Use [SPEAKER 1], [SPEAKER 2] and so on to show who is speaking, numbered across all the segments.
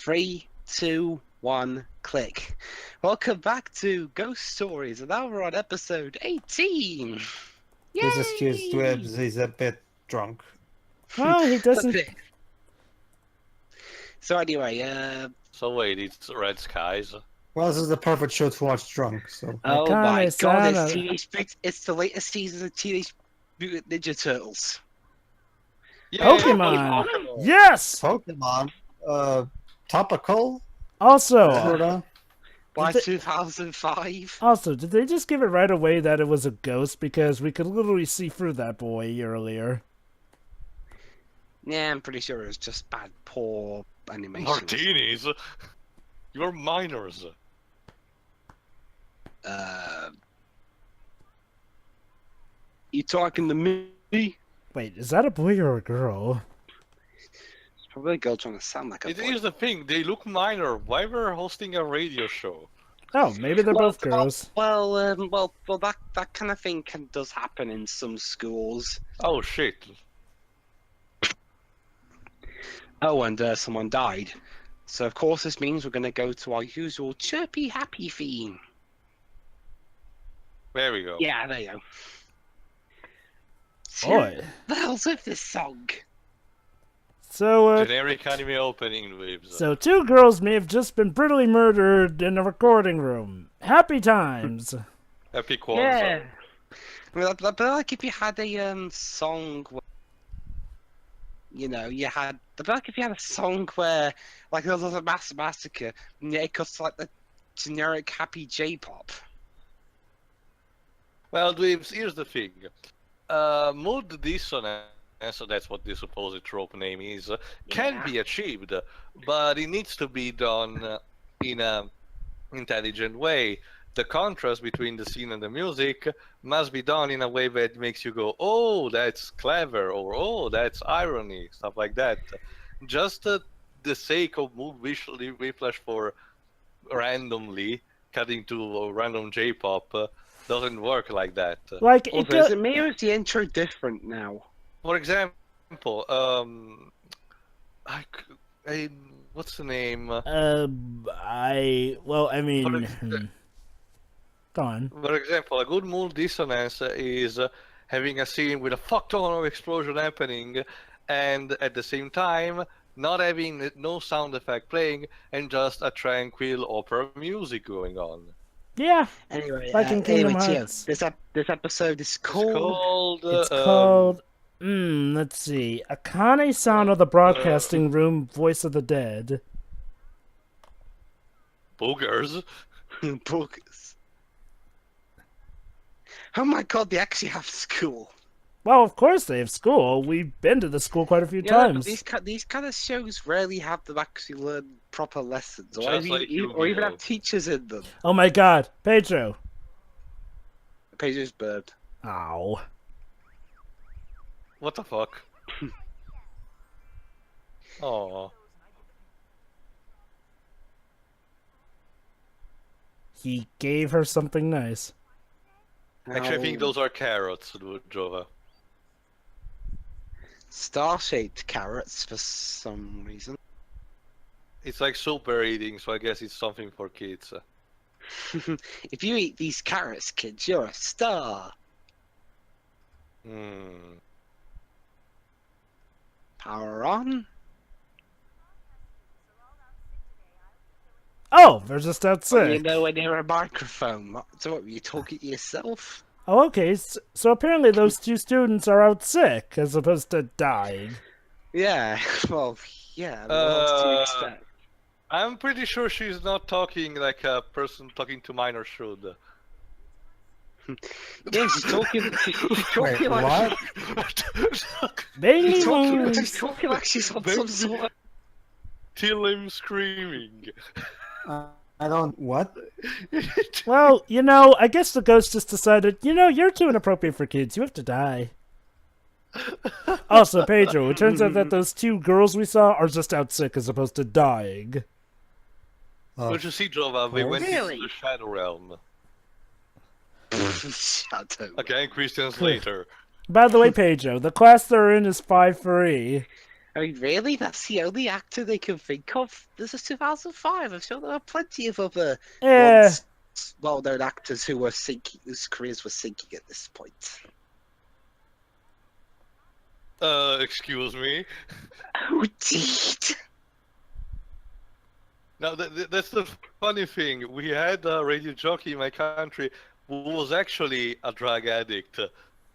[SPEAKER 1] Three, two, one, click. Welcome back to Ghost Stories, and now we're on episode 18.
[SPEAKER 2] Please excuse
[SPEAKER 1] Yay!
[SPEAKER 2] Dwebs, he's a bit drunk.
[SPEAKER 3] Well, he doesn't.
[SPEAKER 1] So anyway,
[SPEAKER 4] So wait, it's Red Skies.
[SPEAKER 2] Well, this is the perfect show to watch drunk, so...
[SPEAKER 1] oh my god,
[SPEAKER 3] Akane-san,
[SPEAKER 1] it's the latest season of Teenage Mutant Ninja Turtles.
[SPEAKER 3] Pokemon. Yes.
[SPEAKER 2] Pokemon, topical,
[SPEAKER 3] Also,
[SPEAKER 2] sorta.
[SPEAKER 1] By
[SPEAKER 3] Did
[SPEAKER 1] 2005.
[SPEAKER 3] did they just give it right away that it was a ghost? Because we could literally see through that boy earlier.
[SPEAKER 1] Yeah, I'm pretty sure it was just bad, poor animation.
[SPEAKER 4] Martinis! You're minors.
[SPEAKER 1] You talking to me?
[SPEAKER 3] Wait, is that a boy or a girl?
[SPEAKER 1] It's probably a girl trying to sound like a
[SPEAKER 4] It
[SPEAKER 1] boy.
[SPEAKER 4] is the thing, they look minor. Why we're hosting a radio show?
[SPEAKER 3] Oh, maybe they're both girls.
[SPEAKER 1] Well, that kind of thing does happen in some schools.
[SPEAKER 4] Oh shit.
[SPEAKER 1] Oh, and someone died. So of course this means we're going to go to our usual chirpy happy theme.
[SPEAKER 4] There we go.
[SPEAKER 1] Yeah, there you go.
[SPEAKER 3] Boy.
[SPEAKER 1] The hell's with this song?
[SPEAKER 3] So,
[SPEAKER 4] Generic anime opening with...
[SPEAKER 3] so two girls may have just been brutally murdered in a recording room. Happy times.
[SPEAKER 4] Epic
[SPEAKER 1] Yeah.
[SPEAKER 4] Kwanzaa.
[SPEAKER 1] I mean, but like if you had a song where, you know, you had... I'd like if you had a song where, like, there was a mass massacre, and yet it goes to, like, the generic happy J-pop.
[SPEAKER 4] Well, Dweebs, here's the thing. Mood dissonance, so that's what the supposed trope name is, can
[SPEAKER 1] Yeah.
[SPEAKER 4] be achieved, but it needs to be done in an intelligent way. The contrast between the scene and the music must be done in a way that makes you go, oh, that's clever, or oh, that's irony, stuff like that. Just the sake of mood whiplash for randomly cutting to a random J-pop doesn't work like that.
[SPEAKER 3] Like, it
[SPEAKER 1] Also, is it me or is the intro different now?
[SPEAKER 4] For example, what's the name?
[SPEAKER 3] well, I mean, go on.
[SPEAKER 4] For example, a good mood dissonance is having a scene with a fuck ton of explosion happening, and at the same time not having no sound effect playing and just a tranquil opera music going on.
[SPEAKER 3] Yeah,
[SPEAKER 1] Anyway,
[SPEAKER 3] like in Kingdom Hearts.
[SPEAKER 1] this episode is
[SPEAKER 4] It's
[SPEAKER 1] called...
[SPEAKER 4] called.
[SPEAKER 3] It's called. Let's see. Akane-san of the Broadcasting Room, Voice of the Dead.
[SPEAKER 4] Boogers.
[SPEAKER 1] Boogers. Oh my god, they actually have school.
[SPEAKER 3] Well, of course they have school. We've been to the school quite a few
[SPEAKER 1] Yeah,
[SPEAKER 3] times.
[SPEAKER 1] but these kind of shows rarely have them actually learn proper lessons, or
[SPEAKER 4] Just
[SPEAKER 1] even,
[SPEAKER 4] like
[SPEAKER 1] or even
[SPEAKER 4] Yu-Gi-Oh.
[SPEAKER 1] have teachers in them.
[SPEAKER 3] Oh my god, Pedro.
[SPEAKER 1] Pedro's bird.
[SPEAKER 3] Ow.
[SPEAKER 4] What the fuck? Oh.
[SPEAKER 3] He gave her something nice.
[SPEAKER 4] Actually, I think those are carrots, Jova.
[SPEAKER 1] Star-shaped carrots for some reason.
[SPEAKER 4] It's like super eating, so I guess it's something for kids.
[SPEAKER 1] If you eat these carrots, kids, you're a star.
[SPEAKER 4] Hmm.
[SPEAKER 1] Power on.
[SPEAKER 3] Oh, they're just out
[SPEAKER 1] Well, you
[SPEAKER 3] sick.
[SPEAKER 1] know when you're a microphone. So what, were you talking to yourself?
[SPEAKER 3] Oh, okay. So apparently those two students are out sick as opposed to dying.
[SPEAKER 1] Yeah, well, yeah. What else do you expect?
[SPEAKER 4] I'm pretty sure she's not talking like a person talking to minor should.
[SPEAKER 1] Yeah, she's talking. She's
[SPEAKER 2] Wait,
[SPEAKER 1] talking like.
[SPEAKER 2] what?
[SPEAKER 3] Mainly
[SPEAKER 1] She's talking like she's on some sort of...
[SPEAKER 4] Till him screaming.
[SPEAKER 2] I don't... What?
[SPEAKER 3] Well, you know, I guess the ghost just decided, you know, you're too inappropriate for kids. You have to die. Also, Pedro, it turns out that those two girls we saw are just out sick as opposed to dying.
[SPEAKER 4] Don't you see, Jova? We went
[SPEAKER 1] Really?
[SPEAKER 4] into the Shadow Realm.
[SPEAKER 1] Shadow.
[SPEAKER 4] Okay, Christians later.
[SPEAKER 3] By the way, Pedro, the class they're in is 5-3.
[SPEAKER 1] I mean, really? That's the only actor they can think of? This is 2005. I'm sure there are plenty of other
[SPEAKER 3] Eh,
[SPEAKER 1] once well-known actors who were sinking, whose careers were sinking at this point.
[SPEAKER 4] Excuse me.
[SPEAKER 1] Oh, indeed.
[SPEAKER 4] Now, that's the funny thing. We had a radio jockey in my country who was actually a drug addict.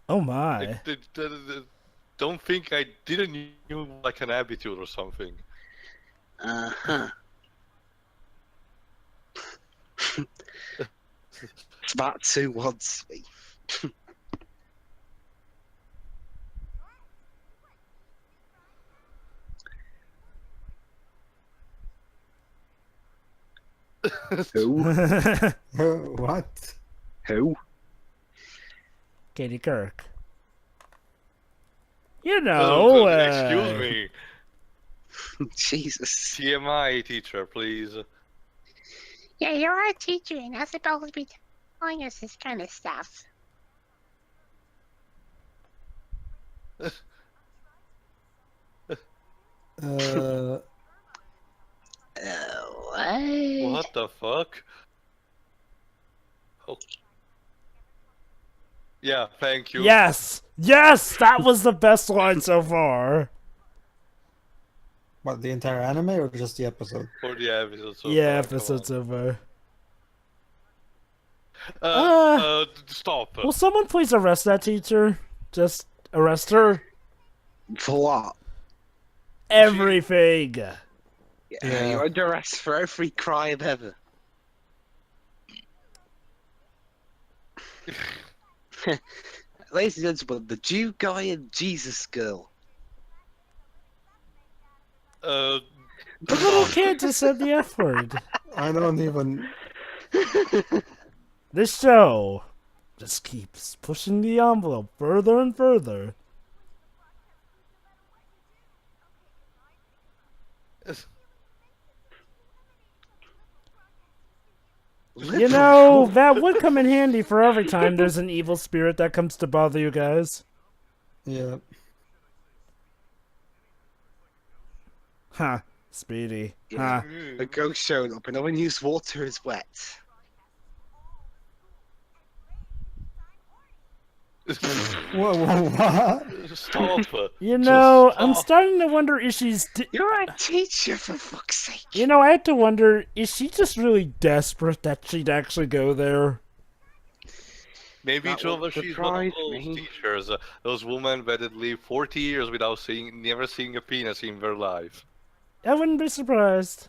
[SPEAKER 3] oh my.
[SPEAKER 4] Don't think I didn't knew like an attitude or something.
[SPEAKER 1] Uh-huh. Smart 2 wants me. Who?
[SPEAKER 2] What?
[SPEAKER 1] Who?
[SPEAKER 3] Katie Kirk. You know,
[SPEAKER 4] Excuse me.
[SPEAKER 1] Jesus.
[SPEAKER 4] TMI teacher, please.
[SPEAKER 5] Yeah, you're a teacher, and not supposed to be telling us this kind of stuff.
[SPEAKER 2] Uh,
[SPEAKER 5] What?
[SPEAKER 4] What the fuck? Oh. Yeah, thank you.
[SPEAKER 3] yes! Yes! That was the best line so far.
[SPEAKER 2] what, the entire anime or just the episode?
[SPEAKER 4] For the episode so
[SPEAKER 3] Yeah,
[SPEAKER 4] far, come
[SPEAKER 3] episode so far.
[SPEAKER 4] on. Stop.
[SPEAKER 3] Will someone please arrest that teacher? Just arrest her?
[SPEAKER 1] For what?
[SPEAKER 3] Everything!
[SPEAKER 1] Yeah. You're under arrest for every crime ever. Ladies and gentlemen, the Jew guy and Jesus girl.
[SPEAKER 4] Uh,
[SPEAKER 3] The little kid just said the F word.
[SPEAKER 2] I don't even.
[SPEAKER 3] This show just keeps pushing the envelope further and further. You know, that would come in handy for every time there's an evil spirit that comes to bother you guys.
[SPEAKER 2] Yeah.
[SPEAKER 3] Huh. Speedy.
[SPEAKER 1] Yeah.
[SPEAKER 3] Huh.
[SPEAKER 1] A ghost showed up and no one used water is wet.
[SPEAKER 2] What?
[SPEAKER 4] stop.
[SPEAKER 3] You know,
[SPEAKER 4] Just
[SPEAKER 3] I'm
[SPEAKER 4] stop.
[SPEAKER 3] starting to wonder if she's...
[SPEAKER 1] You're a teacher, for fuck's sake.
[SPEAKER 3] You know, I had to wonder, is she just really desperate that she'd actually go there?
[SPEAKER 4] Maybe
[SPEAKER 1] That
[SPEAKER 4] Jova,
[SPEAKER 1] would
[SPEAKER 4] she's one of
[SPEAKER 1] surprise
[SPEAKER 4] those
[SPEAKER 1] me.
[SPEAKER 4] teachers, those women that had lived 40 years without never seeing a penis in their life.
[SPEAKER 3] I wouldn't be surprised.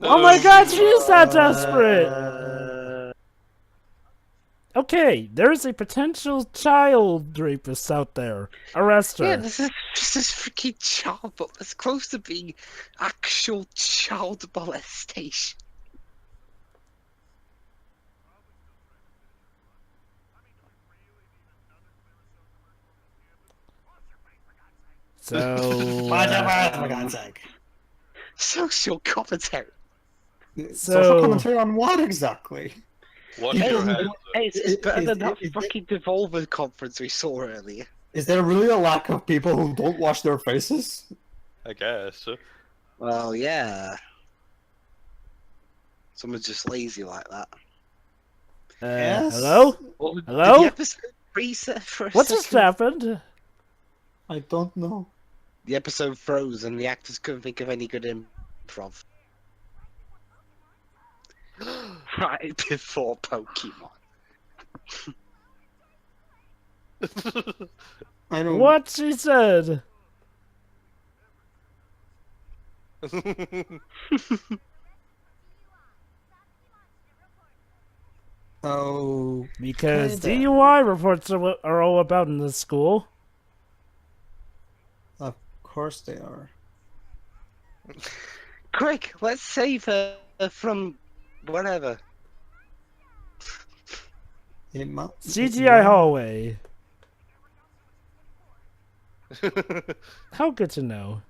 [SPEAKER 3] Oh my god, she is that desperate! Okay, there's a potential child rapist out there. Arrest her.
[SPEAKER 1] Yeah, this is freaking child, but it's close to being actual child molestation.
[SPEAKER 3] So,
[SPEAKER 2] For God's sake.
[SPEAKER 1] Social commentary.
[SPEAKER 2] Social commentary on what exactly?
[SPEAKER 4] Wash
[SPEAKER 1] Hey,
[SPEAKER 4] your hands.
[SPEAKER 1] hey, it's better than that
[SPEAKER 2] is-
[SPEAKER 1] fucking Devolver conference we saw earlier.
[SPEAKER 2] Is there really a lack of people who don't wash their faces?
[SPEAKER 4] I guess.
[SPEAKER 1] Well, yeah. Someone's just lazy like that.
[SPEAKER 2] Yes.
[SPEAKER 3] hello?
[SPEAKER 1] Well, did
[SPEAKER 3] Hello?
[SPEAKER 1] the episode reset for a
[SPEAKER 3] What just
[SPEAKER 1] second?
[SPEAKER 3] happened?
[SPEAKER 2] I don't know.
[SPEAKER 1] The episode froze and the actors couldn't think of any good improv. Right before Pokemon.
[SPEAKER 2] I don't.
[SPEAKER 3] What she said?
[SPEAKER 2] Oh.
[SPEAKER 3] Because
[SPEAKER 2] Kinda.
[SPEAKER 3] DUI reports are what are all about in this school.
[SPEAKER 2] Of course they are.
[SPEAKER 1] Quick, let's save her from whatever.
[SPEAKER 3] CGI hallway. How good to know.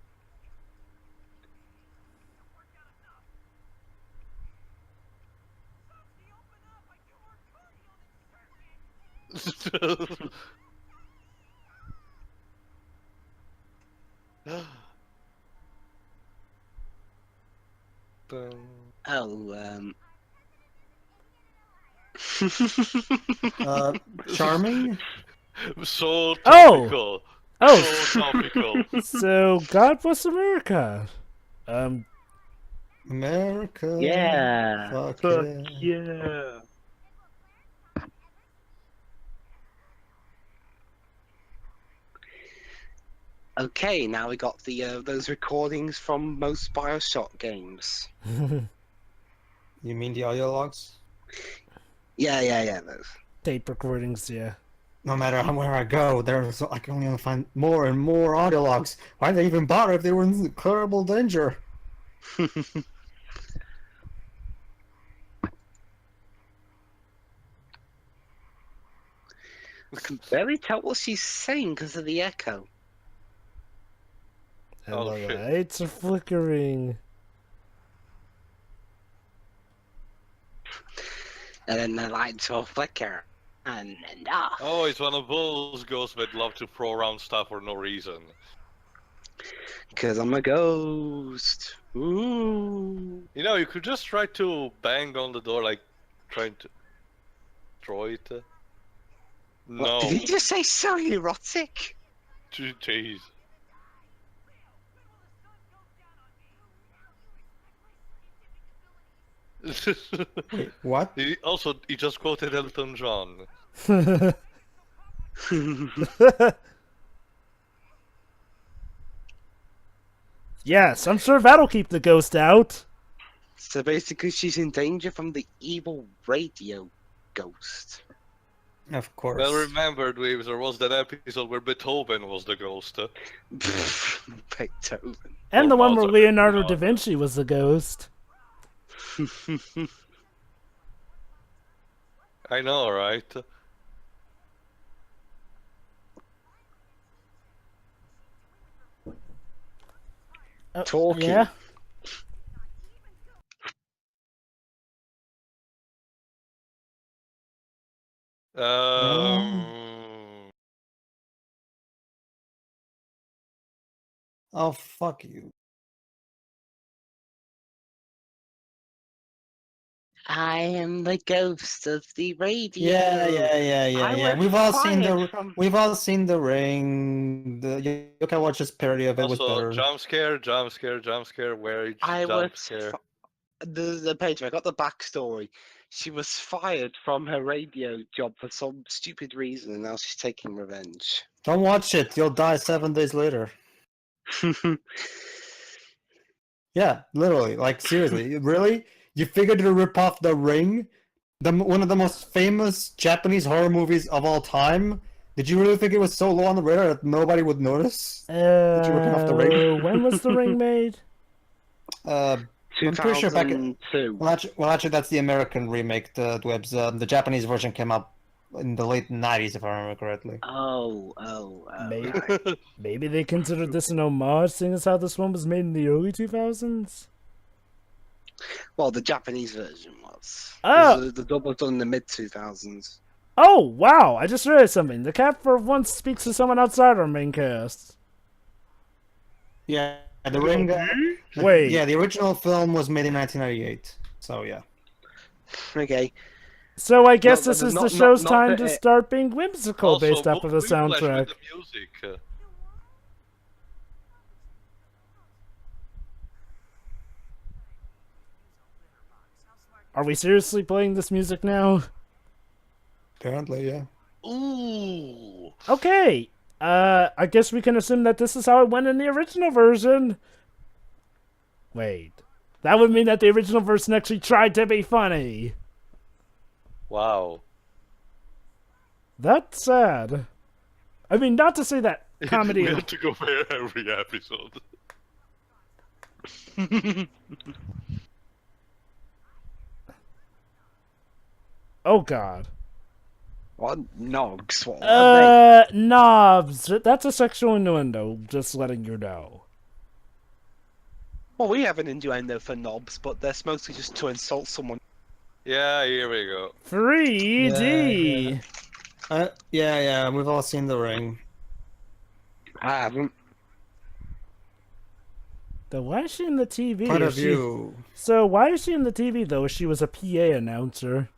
[SPEAKER 1] Oh,
[SPEAKER 2] Charming?
[SPEAKER 4] So
[SPEAKER 3] Oh!
[SPEAKER 4] topical.
[SPEAKER 3] Oh!
[SPEAKER 4] So topical.
[SPEAKER 3] So, God bless America.
[SPEAKER 2] America.
[SPEAKER 1] yeah.
[SPEAKER 2] Fuck
[SPEAKER 1] yeah. Okay, now we got the those recordings from most Bioshock games.
[SPEAKER 2] You mean the audio logs?
[SPEAKER 1] Yeah, those.
[SPEAKER 3] Tape recordings, yeah.
[SPEAKER 2] No matter where I go, I can only find more and more audio logs. Why'd they even bother if they were in incredible danger?
[SPEAKER 1] I can barely tell what she's saying because of the echo.
[SPEAKER 3] And
[SPEAKER 4] Oh,
[SPEAKER 3] the
[SPEAKER 4] shit.
[SPEAKER 3] lights are flickering.
[SPEAKER 1] And then the lights will flicker. And off.
[SPEAKER 4] Oh, it's one of those ghosts that love to throw around stuff for no reason.
[SPEAKER 1] Because I'm a ghost. Ooh.
[SPEAKER 4] You know, you could just try to bang on the door, like trying to throw it.
[SPEAKER 1] What,
[SPEAKER 4] No.
[SPEAKER 1] did he just say so erotic?
[SPEAKER 4] Jeez.
[SPEAKER 2] Wait, what?
[SPEAKER 4] He just quoted Elton John.
[SPEAKER 3] Yes, I'm sure that'll keep the ghost out.
[SPEAKER 1] So basically she's in danger from the evil radio ghost.
[SPEAKER 2] Of course.
[SPEAKER 4] Well remembered, Dweebs, there was that episode where Beethoven was the ghost.
[SPEAKER 1] Beethoven.
[SPEAKER 3] And
[SPEAKER 4] Or
[SPEAKER 3] the one where
[SPEAKER 4] Mozart.
[SPEAKER 3] Leonardo da Vinci was the ghost.
[SPEAKER 4] I know, right?
[SPEAKER 1] Talking.
[SPEAKER 3] Yeah?
[SPEAKER 2] Oh, fuck you.
[SPEAKER 1] I am the ghost of the radio.
[SPEAKER 2] Yeah.
[SPEAKER 1] was
[SPEAKER 2] We've all seen
[SPEAKER 1] fired from-
[SPEAKER 2] We've all seen the Ring. The Yokai Watches parody of it was
[SPEAKER 4] Also,
[SPEAKER 2] better.
[SPEAKER 4] jump scare, where each
[SPEAKER 1] I
[SPEAKER 4] jump
[SPEAKER 1] was
[SPEAKER 4] scare.
[SPEAKER 1] the page. I got the backstory. She was fired from her radio job for some stupid reason, and now she's taking revenge.
[SPEAKER 2] Don't watch it. You'll die 7 days later. Yeah, literally. Like, seriously. Really? You figured to rip off The Ring? One of the most famous Japanese horror movies of all time? Did you really think it was so low on the radar that nobody would notice? you ripping off The Ring?
[SPEAKER 3] When was the ring made?
[SPEAKER 2] I'm pretty sure back in...
[SPEAKER 1] 2002.
[SPEAKER 2] Well, actually, that's the American remake. The Japanese version came out in the late 90s, if I remember correctly.
[SPEAKER 1] Oh.
[SPEAKER 3] Maybe,
[SPEAKER 1] Right.
[SPEAKER 3] maybe they considered this an homage, seeing as how this one was made in the early 2000s?
[SPEAKER 1] Well, the Japanese version was.
[SPEAKER 3] Oh.
[SPEAKER 1] The dub was done in the mid 2000s.
[SPEAKER 3] Oh, wow! I just realized something. The cat for once speaks to someone outside our main cast.
[SPEAKER 2] Yeah, The Ring...
[SPEAKER 3] Wait.
[SPEAKER 2] Yeah, the original film was made in 1998. So, yeah.
[SPEAKER 1] Okay.
[SPEAKER 3] So I guess
[SPEAKER 1] No,
[SPEAKER 3] this is
[SPEAKER 1] not-
[SPEAKER 3] the show's
[SPEAKER 1] not
[SPEAKER 3] time
[SPEAKER 1] the-
[SPEAKER 3] to start being whimsical
[SPEAKER 4] Also,
[SPEAKER 3] based off of the
[SPEAKER 4] Whiplash with
[SPEAKER 3] soundtrack.
[SPEAKER 4] the music.
[SPEAKER 3] Are we seriously playing this music now?
[SPEAKER 2] Apparently, yeah.
[SPEAKER 4] Ooh.
[SPEAKER 3] Okay. I guess we can assume that this is how it went in the original version. Wait. That would mean that the original version actually tried to be funny.
[SPEAKER 4] Wow.
[SPEAKER 3] That's sad. I mean, not to say that comedy...
[SPEAKER 4] We have to go there every episode.
[SPEAKER 3] Oh, God.
[SPEAKER 1] What nogs? What are
[SPEAKER 3] Knobs. That's a sexual innuendo, just letting you know.
[SPEAKER 1] Well, we have an innuendo for knobs, but that's mostly just to insult someone.
[SPEAKER 4] Yeah, here we go.
[SPEAKER 3] 3D.
[SPEAKER 2] Yeah, we've all seen The Ring.
[SPEAKER 1] I haven't.
[SPEAKER 3] Though why is she in the TV?
[SPEAKER 2] Point of
[SPEAKER 3] Is she...
[SPEAKER 2] view.
[SPEAKER 3] So why is she in the TV though? She was a PA announcer.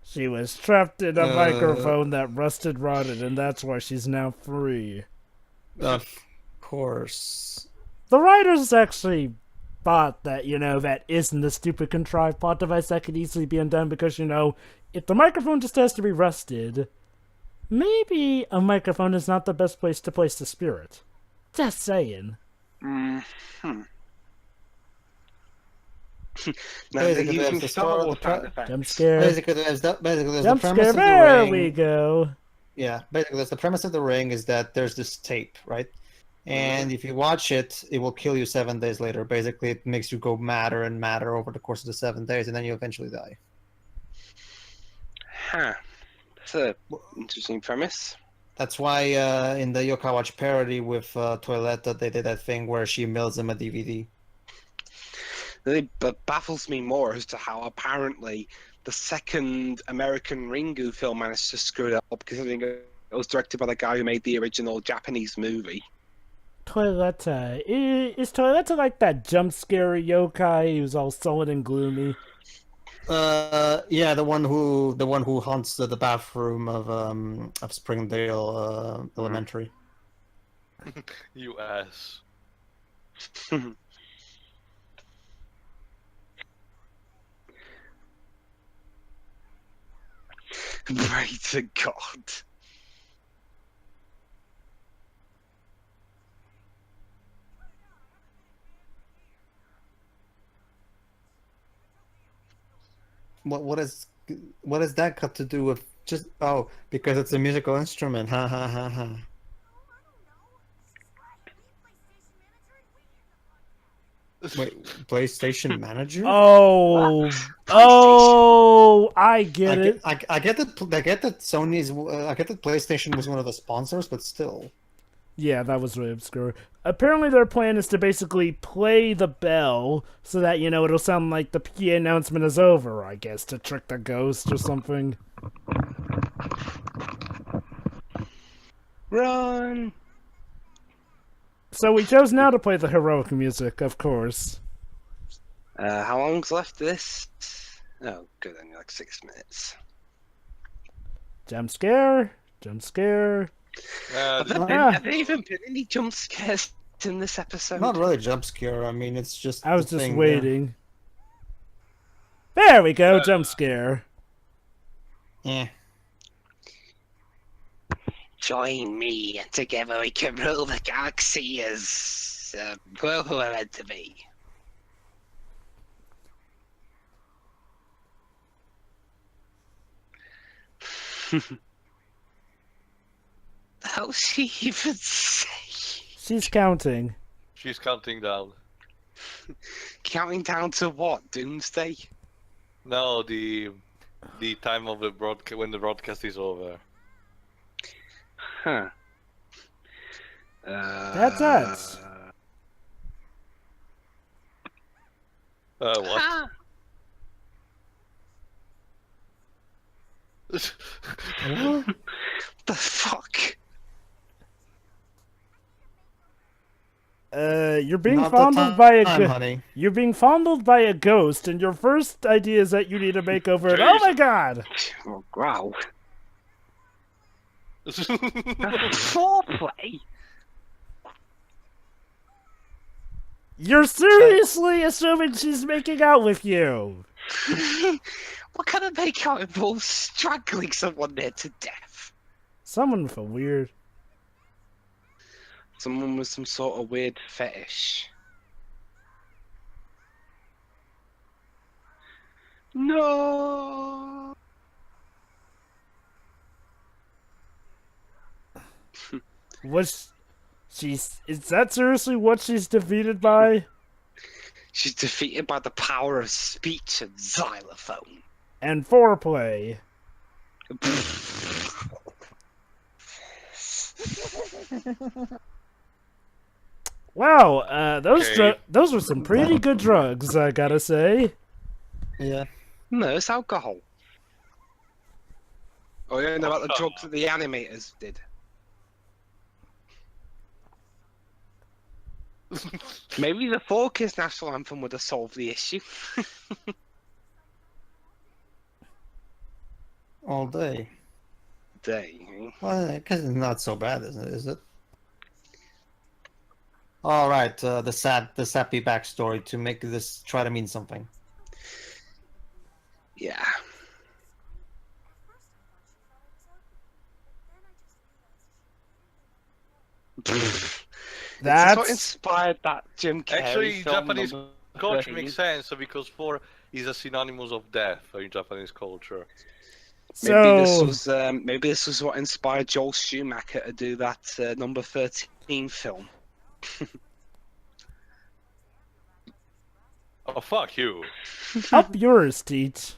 [SPEAKER 3] She was trapped in a microphone that rusted rotted, and that's why she's now free.
[SPEAKER 2] Of course.
[SPEAKER 3] The writers actually thought that, that isn't a stupid contrived plot device that could easily be undone because, if the microphone just has to be rusted, maybe a microphone is not the best place to place the spirit. Just saying.
[SPEAKER 1] Mm-hmm.
[SPEAKER 2] Basically, there's the
[SPEAKER 1] Star
[SPEAKER 2] story.
[SPEAKER 1] Wars sound effects.
[SPEAKER 3] Jump scare.
[SPEAKER 2] Basically, there's the premise
[SPEAKER 3] Jump scare.
[SPEAKER 2] of The
[SPEAKER 3] There
[SPEAKER 2] Ring.
[SPEAKER 3] we go.
[SPEAKER 2] Yeah, basically, the premise of The Ring is that there's this tape, right? And if you watch it, it will kill you 7 days later. Basically, it makes you go madder and madder over the course of the 7 days, and then you eventually die.
[SPEAKER 1] Huh. That's an interesting premise.
[SPEAKER 2] That's why in the Yokai Watch parody with Toiletta, they did that thing where she mails them a DVD.
[SPEAKER 1] It baffles me more as to how apparently the second American Ringu film managed to screw it up, considering it was directed by the guy who made the original Japanese movie.
[SPEAKER 3] Toiletta. Is Toiletta like that jump scare yokai who's all sullen and gloomy?
[SPEAKER 2] Yeah, the one who haunts the bathroom of Springdale Elementary.
[SPEAKER 4] You ass.
[SPEAKER 1] Pray to God.
[SPEAKER 2] What has that got to do with just because it's a musical instrument? Ha ha ha ha. Wait, PlayStation Manager?
[SPEAKER 3] Oh, I get it.
[SPEAKER 2] I get that Sony's I get that PlayStation was one of the sponsors, but still.
[SPEAKER 3] Yeah, that was really obscure. Apparently their plan is to basically play the bell so that, it'll sound like the PA announcement is over, I guess, to trick the ghost or something.
[SPEAKER 1] Run!
[SPEAKER 3] So we chose now to play the heroic music, of course.
[SPEAKER 1] How long's left of this? Oh, good, only like 6 minutes.
[SPEAKER 3] Jump scare. Jump scare.
[SPEAKER 1] Have there even been any jump scares in this episode?
[SPEAKER 2] Not really jump scare. I mean, it's just.
[SPEAKER 3] I was
[SPEAKER 2] the
[SPEAKER 3] just
[SPEAKER 2] thing
[SPEAKER 3] waiting. There we go, jump scare.
[SPEAKER 2] Yeah.
[SPEAKER 1] Join me, and together we can rule the galaxy as well who we're meant to be. How's she even say?
[SPEAKER 3] She's counting.
[SPEAKER 4] She's counting down.
[SPEAKER 1] Counting down to what? Doomsday?
[SPEAKER 4] No, the time of the broadcast when the broadcast is over.
[SPEAKER 1] Huh.
[SPEAKER 3] That's it.
[SPEAKER 4] What?
[SPEAKER 1] Huh. The fuck?
[SPEAKER 3] You're being
[SPEAKER 2] Not the
[SPEAKER 3] fondled by a
[SPEAKER 2] time, honey.
[SPEAKER 3] You're being fondled by a ghost, and your first idea is that you need a makeover. And, oh my god!
[SPEAKER 1] Oh, wow. Foreplay?
[SPEAKER 3] You're seriously assuming she's making out with you?
[SPEAKER 1] What kind of makeout involves strangling someone there to death?
[SPEAKER 3] Someone with a weird...
[SPEAKER 1] Someone with some sort of weird fetish. No.
[SPEAKER 3] Is that seriously what she's defeated by?
[SPEAKER 1] She's defeated by the power of speech and xylophone.
[SPEAKER 3] And foreplay. Wow,
[SPEAKER 4] Okay.
[SPEAKER 3] those were some pretty good drugs, I gotta say.
[SPEAKER 2] Yeah.
[SPEAKER 1] No, it's alcohol. Oh, you don't know about the drugs that the animators did. Maybe the Falkers national anthem would have solved the issue.
[SPEAKER 2] All day.
[SPEAKER 1] Dang.
[SPEAKER 2] Well, because it's not so bad, is it? All right, the sappy backstory to make this try to mean something.
[SPEAKER 1] Yeah. Is this what inspired that Jim Carrey
[SPEAKER 4] Actually,
[SPEAKER 1] film,
[SPEAKER 4] Japanese
[SPEAKER 1] Number
[SPEAKER 4] culture
[SPEAKER 1] 13?
[SPEAKER 4] makes sense because 4 is a synonymous of death in Japanese culture.
[SPEAKER 1] Maybe this was what inspired Joel Schumacher to do that Number 13 film.
[SPEAKER 4] Oh, fuck you.
[SPEAKER 3] Up yours, Teach.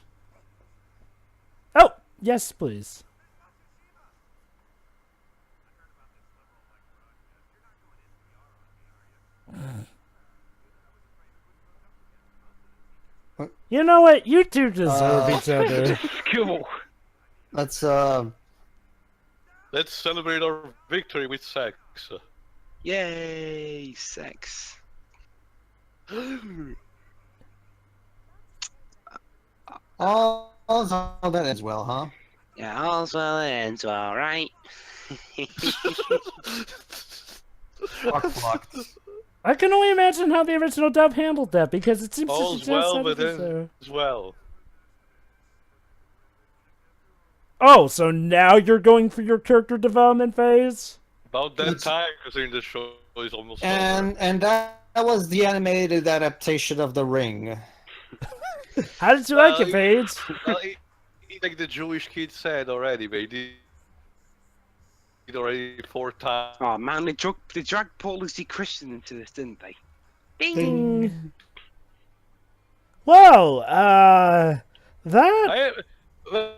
[SPEAKER 3] Oh, yes, please. You know what? You two deserve each other.
[SPEAKER 1] Cool.
[SPEAKER 2] Let's
[SPEAKER 4] celebrate our victory with sex.
[SPEAKER 1] Yay, sex.
[SPEAKER 2] all that as well, huh?
[SPEAKER 1] Yeah, all's well that ends well, right?
[SPEAKER 2] Fucked.
[SPEAKER 3] I can only imagine how the original dub handled that because it seems
[SPEAKER 4] All's
[SPEAKER 3] to
[SPEAKER 4] well
[SPEAKER 3] just
[SPEAKER 4] within as well.
[SPEAKER 3] Oh, so now you're going for your character development phase?
[SPEAKER 4] About that time, considering the show is almost over.
[SPEAKER 2] And that was the animated adaptation of The Ring.
[SPEAKER 3] How did you like it, Paige?
[SPEAKER 4] Well, like the Jewish kid said already, they did it already 4 times.
[SPEAKER 1] Oh man, they dragged Paul Lucy Christian into this, didn't they?
[SPEAKER 3] Ding. Well, that.
[SPEAKER 4] That was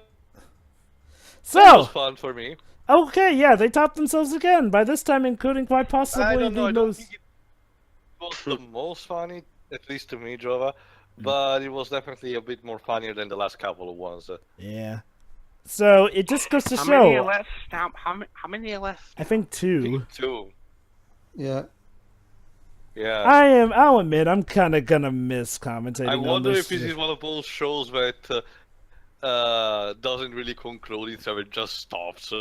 [SPEAKER 3] So,
[SPEAKER 4] fun for me.
[SPEAKER 3] okay, yeah, they topped themselves again. By this time, including quite possibly
[SPEAKER 4] I don't know.
[SPEAKER 3] the
[SPEAKER 4] I don't
[SPEAKER 3] most.
[SPEAKER 4] think it was the most funny, at least to me, Jova. But it was definitely a bit more funnier than the last couple of ones.
[SPEAKER 3] Yeah. So it just goes to
[SPEAKER 1] How
[SPEAKER 3] show.
[SPEAKER 1] many are left? How many are left?
[SPEAKER 3] I think 2.
[SPEAKER 4] 2.
[SPEAKER 2] Yeah.
[SPEAKER 4] Yeah.
[SPEAKER 3] I'll admit, I'm kind of gonna miss commentating
[SPEAKER 4] I
[SPEAKER 3] on
[SPEAKER 4] wonder
[SPEAKER 3] this.
[SPEAKER 4] if this is one of those shows that doesn't really conclude itself, it just stops.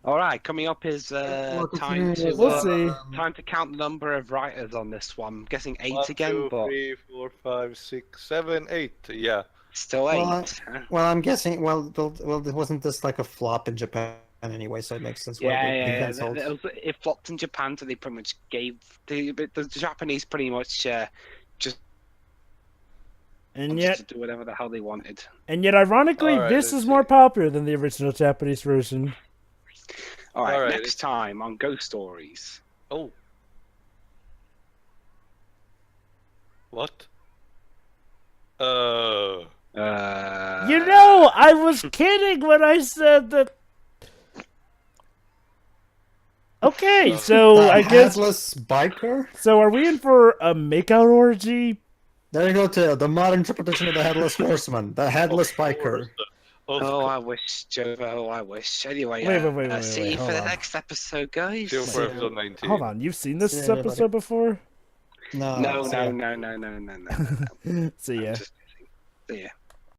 [SPEAKER 1] Alright, coming up is time to
[SPEAKER 3] We'll see.
[SPEAKER 1] time to count the number of writers on this one. I'm guessing 8
[SPEAKER 4] 1,
[SPEAKER 1] again,
[SPEAKER 4] 2,
[SPEAKER 1] but
[SPEAKER 4] 3, 4, 5, 6, 7, 8. Yeah.
[SPEAKER 1] still 8.
[SPEAKER 2] Well, I'm guessing. Well, wasn't this like a flop in Japan anyway? So it makes sense. Why they cancelled.
[SPEAKER 1] It flopped in Japan, so they pretty much gave the Japanese pretty much just
[SPEAKER 3] And
[SPEAKER 1] wanted
[SPEAKER 3] yet,
[SPEAKER 1] to do whatever the hell they wanted.
[SPEAKER 3] ironically,
[SPEAKER 4] Alright,
[SPEAKER 3] this
[SPEAKER 4] let's
[SPEAKER 3] is more popular than the original Japanese version.
[SPEAKER 1] Alright,
[SPEAKER 4] Alright.
[SPEAKER 1] next time on Ghost Stories.
[SPEAKER 4] Oh. What?
[SPEAKER 3] You know, I was kidding when I said that. Okay, so I guess.
[SPEAKER 2] Headless biker.
[SPEAKER 3] So are we in for a makeout orgy?
[SPEAKER 2] There you go, Tail. The modern interpretation of the headless horseman, the headless biker.
[SPEAKER 1] Oh, I wish, Jova. Oh, I wish. Anyway,
[SPEAKER 3] Wait,
[SPEAKER 1] see you for
[SPEAKER 3] hold
[SPEAKER 1] the
[SPEAKER 3] on.
[SPEAKER 1] next episode, guys.
[SPEAKER 4] Still for episode 19.
[SPEAKER 3] Hold on, you've seen this
[SPEAKER 2] Yeah, everybody.
[SPEAKER 3] episode before?
[SPEAKER 2] No.
[SPEAKER 1] No.
[SPEAKER 3] See ya.
[SPEAKER 1] See ya.